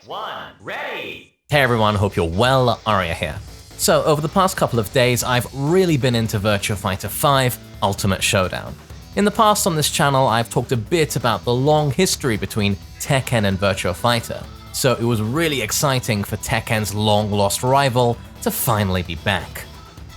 1, ready! Hey everyone, hope you're well, Arya here. So, over the past couple of days, I've really been into Virtua Fighter 5 Ultimate Showdown. In the past on this channel, I've talked a bit about the long history between Tekken and Virtua Fighter, so it was really exciting for Tekken's long-lost rival to finally be back.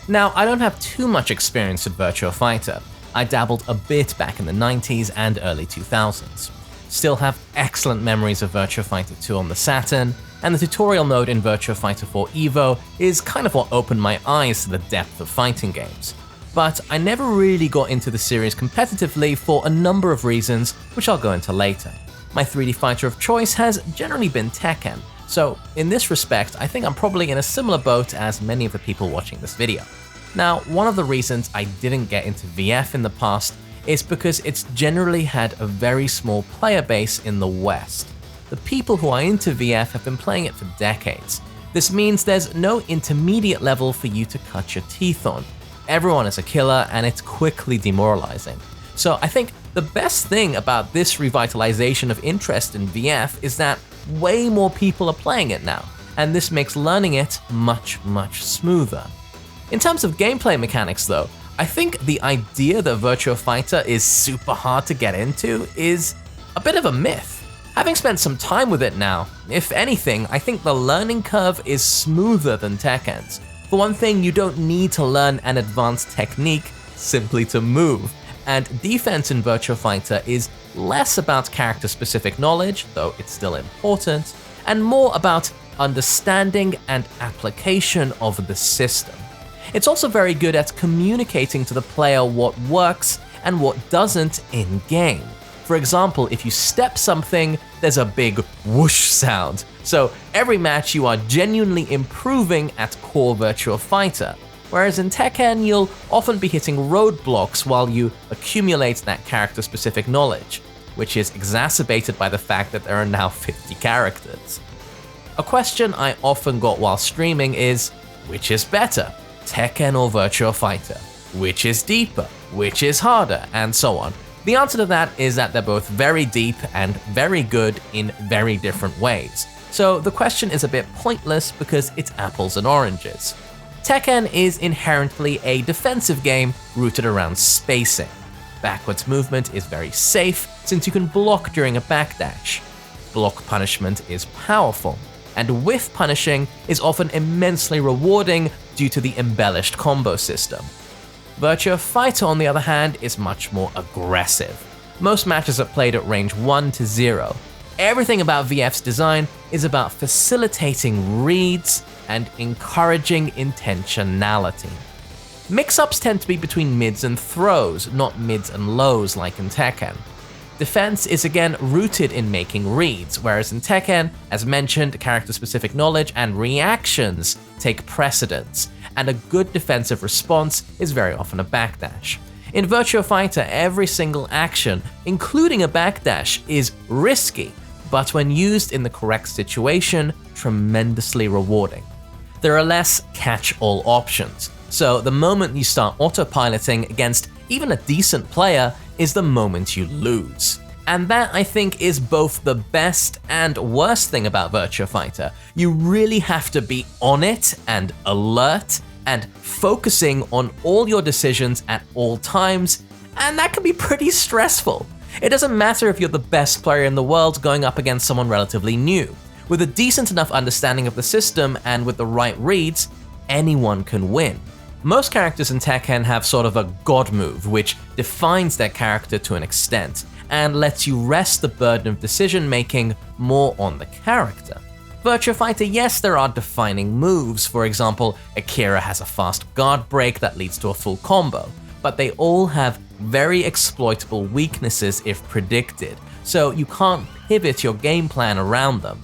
Now, I don't have too much experience with Virtua Fighter. I dabbled a bit back in the 90s and early 2000s. Still have excellent memories of Virtua Fighter 2 on the Saturn, and the tutorial mode in Virtua Fighter 4 Evo is kind of what opened my eyes to the depth of fighting games. But I never really got into the series competitively for a number of reasons, which I'll go into later. My 3D fighter of choice has generally been Tekken, so in this respect, I think I'm probably in a similar boat as many of the people watching this video. Now, one of the reasons I didn't get into VF in the past is because it's generally had a very small player base in the West. The people who are into VF have been playing it for decades. This means there's no intermediate level for you to cut your teeth on. Everyone is a killer and it's quickly demoralizing. So I think the best thing about this revitalization of interest in VF is that way more people are playing it now, and this makes learning it much smoother. In terms of gameplay mechanics though, I think the idea that Virtua Fighter is super hard to get into is a bit of a myth. Having spent some time with it now, if anything, I think the learning curve is smoother than Tekken's. For one thing, you don't need to learn an advanced technique simply to move, and defense in Virtua Fighter is less about character-specific knowledge, though it's still important, and more about understanding and application of the system. It's also very good at communicating to the player what works and what doesn't in-game. For example, if you step something, there's a big whoosh sound. So every match you are genuinely improving at core Virtua Fighter. Whereas in Tekken, you'll often be hitting roadblocks while you accumulate that character-specific knowledge, which is exacerbated by the fact that there are now 50 characters. A question I often got while streaming is, which is better, Tekken or Virtua Fighter? Which is deeper? Which is harder? And so on. The answer to that is that they're both very deep and very good in very different ways. So the question is a bit pointless because it's apples and oranges. Tekken is inherently a defensive game rooted around spacing. Backwards movement is very safe since you can block during a backdash. Block punishment is powerful, and whiff punishing is often immensely rewarding due to the embellished combo system. Virtua Fighter, on the other hand, is much more aggressive. Most matches are played at range 1 to 0. Everything about VF's design is about facilitating reads and encouraging intentionality. Mix-ups tend to be between mids and throws, not mids and lows like in Tekken. Defense is again rooted in making reads, whereas in Tekken, as mentioned, character-specific knowledge and reactions take precedence, and a good defensive response is very often a backdash. In Virtua Fighter, every single action, including a backdash, is risky, but when used in the correct situation, tremendously rewarding. There are less catch-all options, so the moment you start autopiloting against even a decent player is the moment you lose. And that, I think, is both the best and worst thing about Virtua Fighter. You really have to be on it and alert and focusing on all your decisions at all times, and that can be pretty stressful. It doesn't matter if you're the best player in the world going up against someone relatively new. With a decent enough understanding of the system and with the right reads, anyone can win. Most characters in Tekken have sort of a god move, which defines their character to an extent, and lets you rest the burden of decision making more on the character. Virtua Fighter, yes, there are defining moves. For example, Akira has a fast guard break that leads to a full combo, but they all have very exploitable weaknesses if predicted, so you can't pivot your game plan around them.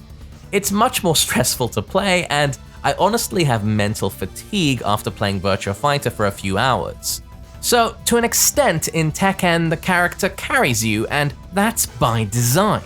It's much more stressful to play, and I honestly have mental fatigue after playing Virtua Fighter for a few hours. So, to an extent, in Tekken, the character carries you, and that's by design.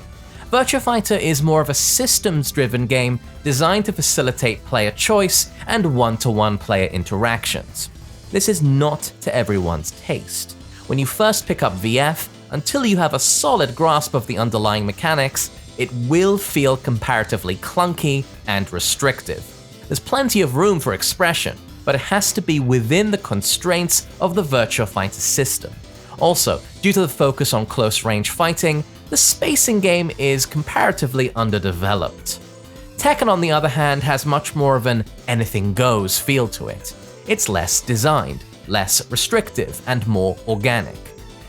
Virtua Fighter is more of a systems-driven game designed to facilitate player choice and one-to-one player interactions. This is not to everyone's taste. When you first pick up VF, until you have a solid grasp of the underlying mechanics, it will feel comparatively clunky and restrictive. There's plenty of room for expression, but it has to be within the constraints of the Virtua Fighter system. Also, due to the focus on close-range fighting, the spacing game is comparatively underdeveloped. Tekken, on the other hand, has much more of an anything-goes feel to it. It's less designed, less restrictive, and more organic.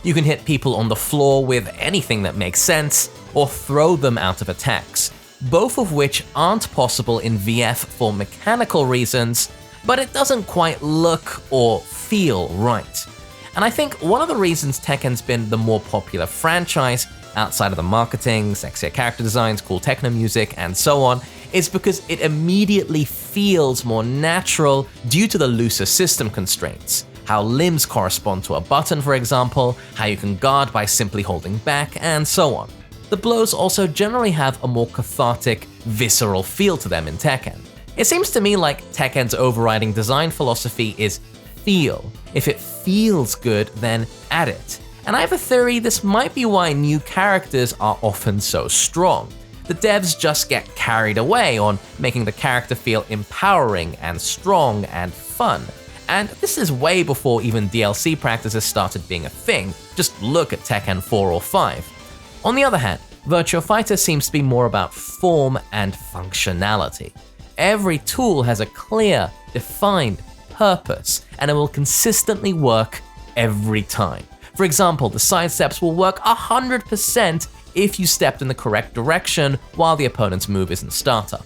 You can hit people on the floor with anything that makes sense, or throw them out of attacks, both of which aren't possible in VF for mechanical reasons, but it doesn't quite look or feel right. And I think one of the reasons Tekken's been the more popular franchise, outside of the marketing, sexier character designs, cool techno music, and so on, is because it immediately feels more natural due to the looser system constraints. How limbs correspond to a button, for example, how you can guard by simply holding back, and so on. The blows also generally have a more cathartic, visceral feel to them in Tekken. It seems to me like Tekken's overriding design philosophy is feel. If it feels good, then add it. And I have a theory this might be why new characters are often so strong. The devs just get carried away on making the character feel empowering and strong and fun. And this is way before even DLC practices started being a thing. Just look at Tekken 4 or 5. On the other hand, Virtua Fighter seems to be more about form and functionality. Every tool has a clear, defined purpose, and it will consistently work every time. For example, the side steps will work 100% if you stepped in the correct direction while the opponent's move isn't startup.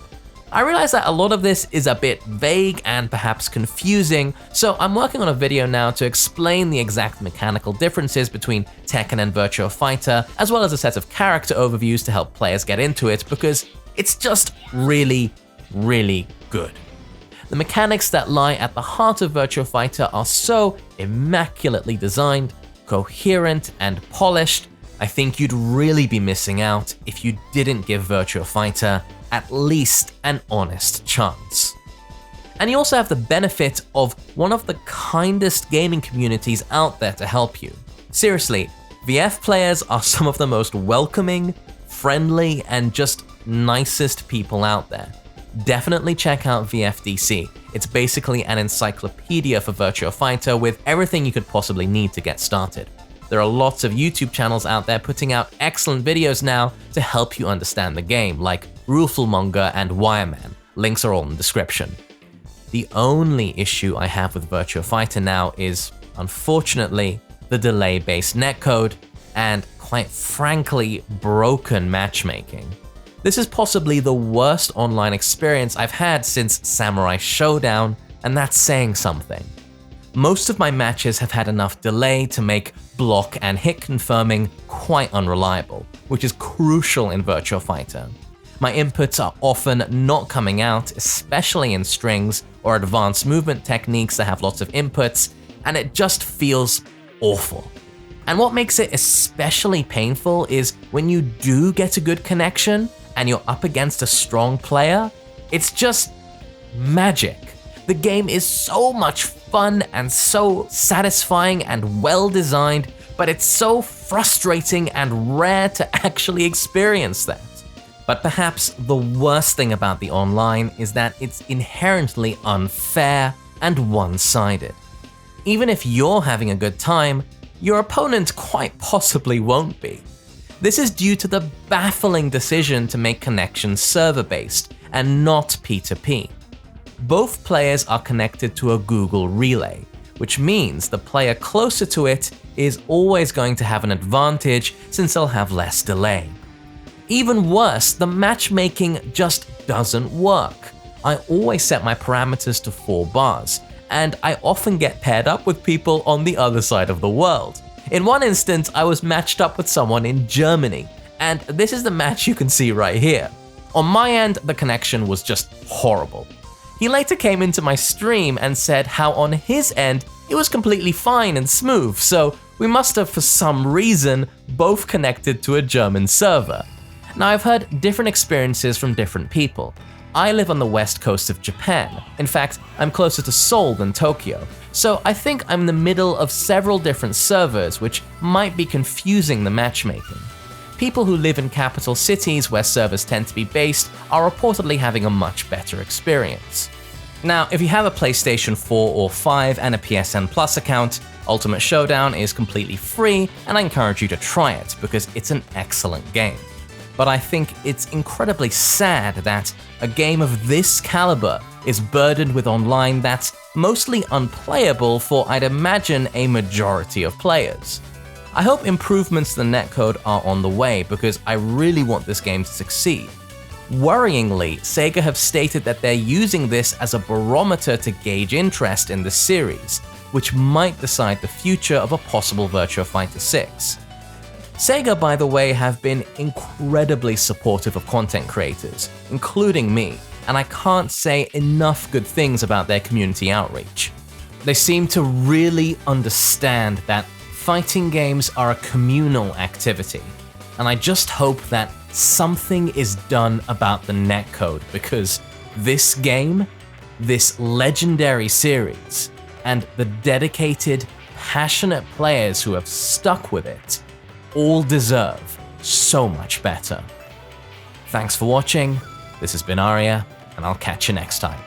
I realize that a lot of this is a bit vague and perhaps confusing, so I'm working on a video now to explain the exact mechanical differences between Tekken and Virtua Fighter, as well as a set of character overviews to help players get into it, because it's just really good. The mechanics that lie at the heart of Virtua Fighter are so immaculately designed, coherent, and polished. I think you'd really be missing out if you didn't give Virtua Fighter at least an honest chance. And you also have the benefit of one of the kindest gaming communities out there to help you. Seriously, VF players are some of the most welcoming, friendly, and just nicest people out there. Definitely check out VFDC. It's basically an encyclopedia for Virtua Fighter with everything you could possibly need to get started. There are lots of YouTube channels out there putting out excellent videos now to help you understand the game, like Rufalmonger and Wireman. Links are all in the description. The only issue I have with Virtua Fighter now is, unfortunately, the delay-based netcode and, quite frankly, broken matchmaking. This is possibly the worst online experience I've had since Samurai Showdown, and that's saying something. Most of my matches have had enough delay to make block and hit confirming quite unreliable, which is crucial in Virtua Fighter. My inputs are often not coming out, especially in strings or advanced movement techniques that have lots of inputs, and it just feels awful. And what makes it especially painful is when you do get a good connection and you're up against a strong player, it's just magic. The game is so much fun and so satisfying and well designed, but it's so frustrating and rare to actually experience that. But perhaps the worst thing about the online is that it's inherently unfair and one-sided. Even if you're having a good time, your opponent quite possibly won't be. This is due to the baffling decision to make connections server-based and not P2P. Both players are connected to a Google Relay, which means the player closer to it is always going to have an advantage since they'll have less delay. Even worse, the matchmaking just doesn't work. I always set my parameters to 4 bars, and I often get paired up with people on the other side of the world. In one instance, I was matched up with someone in Germany, and this is the match you can see right here. On my end, the connection was just horrible. He later came into my stream and said how on his end, it was completely fine and smooth, so we must have for some reason both connected to a German server. Now, I've heard different experiences from different people. I live on the west coast of Japan. In fact, I'm closer to Seoul than Tokyo, so I think I'm in the middle of several different servers, which might be confusing the matchmaking. people who live in capital cities where servers tend to be based are reportedly having a much better experience. Now, if you have a PlayStation 4 or 5 and a PSN Plus account, Ultimate Showdown is completely free, and I encourage you to try it because it's an excellent game. But I think it's incredibly sad that a game of this caliber is burdened with online that's mostly unplayable for, I'd imagine, a majority of players. I hope improvements to the netcode are on the way because I really want this game to succeed. Worryingly, Sega have stated that they're using this as a barometer to gauge interest in the series, which might decide the future of a possible Virtua Fighter 6. Sega, by the way, have been incredibly supportive of content creators, including me, and I can't say enough good things about their community outreach. They seem to really understand that fighting games are a communal activity, and I just hope that something is done about the netcode because this game, this legendary series, and the dedicated, passionate players who have stuck with it all deserve so much better. Thanks for watching, this has been Arya, and I'll catch you next time.